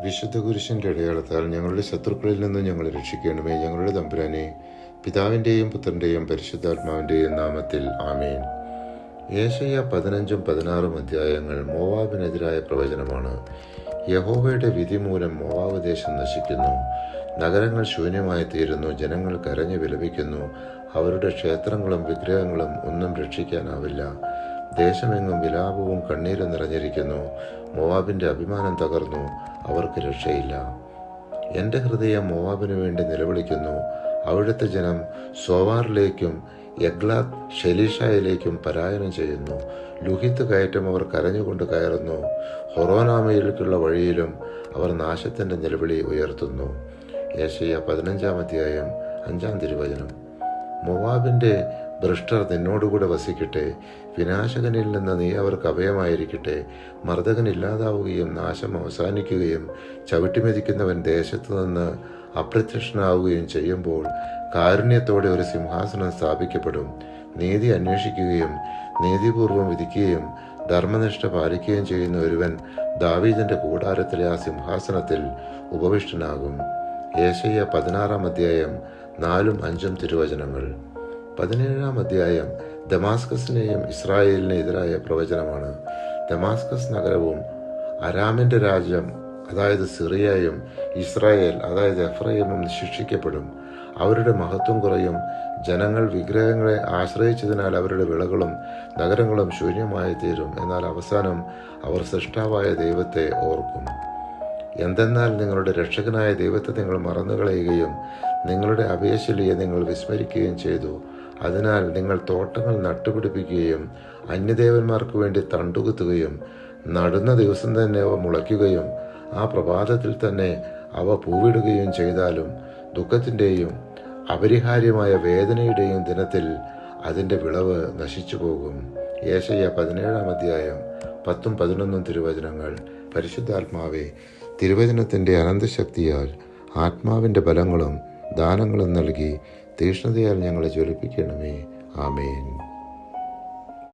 വിശുദ്ധ കുരിശിൻ്റെ അടയാളത്താൽ ഞങ്ങളുടെ ശത്രുക്കളിൽ നിന്നും ഞങ്ങളെ രക്ഷിക്കണമേ. ഞങ്ങളുടെ തമ്പുരാനെ, പിതാവിൻ്റെയും പുത്രൻ്റെയും പരിശുദ്ധാത്മാവിൻ്റെയും നാമത്തിൽ ആമേൻ. യേശയ്യാ 15-16 അധ്യായങ്ങൾ മോവാബിനെതിരായ പ്രവചനമാണ്. യഹോവയുടെ വിധി മൂലം മോവാബ് ദേശം നശിക്കുന്നു. നഗരങ്ങൾ ശൂന്യമായി തീരുന്നു. ജനങ്ങൾ കരഞ്ഞു വിലപിക്കുന്നു. അവരുടെ ക്ഷേത്രങ്ങളും വിഗ്രഹങ്ങളും ഒന്നും രക്ഷിക്കാനാവില്ല. ദേശമെങ്ങും വിലാപവും കണ്ണീരും നിറഞ്ഞിരിക്കുന്നു. മോവാബിൻ്റെ അഭിമാനം തകർന്നു. അവർക്ക് രക്ഷയില്ല. എൻ്റെ ഹൃദയം മോവാബിനു വേണ്ടി നിലവിളിക്കുന്നു. അവിടുത്തെ ജനം സോവാറിലേക്കും എഗ്ലാത്ത് ഷെലീഷയിലേക്കും പലായനം ചെയ്യുന്നു. ലുഹിത്ത് കയറ്റം അവർ കരഞ്ഞുകൊണ്ട് കയറുന്നു. ഹൊറോനാമയിലേക്കുള്ള വഴിയിലും അവർ നാശത്തിൻ്റെ നിലവിളി ഉയർത്തുന്നു. യേശയ്യാ 15 അധ്യായം 5 മോവാബിൻ്റെ ഭ്രഷ്ടർ നിന്നോടുകൂടെ വസിക്കട്ടെ. വിനാശകനിൽ നിന്ന് നീ അവർക്ക് അഭയമായിരിക്കട്ടെ. മർദ്ദകൻ ഇല്ലാതാവുകയും നാശം അവസാനിക്കുകയും ചവിട്ടിമെതിക്കുന്നവൻ ദേശത്തു നിന്ന് അപ്രത്യക്ഷനാവുകയും ചെയ്യുമ്പോൾ കാരുണ്യത്തോടെ ഒരു സിംഹാസനം സ്ഥാപിക്കപ്പെടും. നീതി അന്വേഷിക്കുകയും നീതിപൂർവം വിധിക്കുകയും ധർമ്മനിഷ്ഠ പാലിക്കുകയും ചെയ്യുന്ന ഒരുവൻ ദാവീദിന്റെ കൂടാരത്തിലെ ആ സിംഹാസനത്തിൽ ഉപവിഷ്ടനാകും. യേശയ്യാ 16 അധ്യായം 4-5 തിരുവചനങ്ങൾ. 17 അധ്യായം ദമാസ്കസിനെയും ഇസ്രായേലിനെതിരായ പ്രവചനമാണ്. ദമാസ്കസ് നഗരവും അരാമിന്റെ രാജ്യം അതായത് സിറിയയും ഇസ്രായേൽ അതായത് എഫ്രൈമും ശിക്ഷിക്കപ്പെടും. അവരുടെ മഹത്വം കുറയും. ജനങ്ങൾ വിഗ്രഹങ്ങളെ ആശ്രയിച്ചതിനാൽ അവരുടെ വിളകളും നഗരങ്ങളും ശൂന്യമായി തീരും. എന്നാൽ അവസാനം അവർ സൃഷ്ടാവായ ദൈവത്തെ ഓർക്കും. എന്തെന്നാൽ നിങ്ങളുടെ രക്ഷകനായ ദൈവത്തെ നിങ്ങൾ മറന്നുകളയുകയും നിങ്ങളുടെ അഭയശിലയെ നിങ്ങൾ വിസ്മരിക്കുകയും ചെയ്തു. അതിനാൽ നിങ്ങൾ തോട്ടങ്ങൾ നട്ടുപിടിപ്പിക്കുകയും അന്യദേവന്മാർക്ക് വേണ്ടി തണ്ടുകുത്തുകയും നടുന്ന ദിവസം തന്നെ അവ മുളയ്ക്കുകയും ആ പ്രഭാതത്തിൽ തന്നെ അവ പൂവിടുകയും ചെയ്താലും ദുഃഖത്തിൻ്റെയും അപരിഹാര്യമായ വേദനയുടെയും ദിനത്തിൽ അതിൻ്റെ വിളവ് നശിച്ചു പോകും. യേശയ്യാ 17 അധ്യായം 10-11 തിരുവചനങ്ങൾ. പരിശുദ്ധാത്മാവേ, തിരുവചനത്തിൻ്റെ അനന്തശക്തിയാൽ ആത്മാവിൻ്റെ ബലങ്ങളും ദാനങ്ങളും നൽകി തീക്ഷ്ണതയാൽ ഞങ്ങളെ ജ്വലിപ്പിക്കണമേ. ആമേൻ.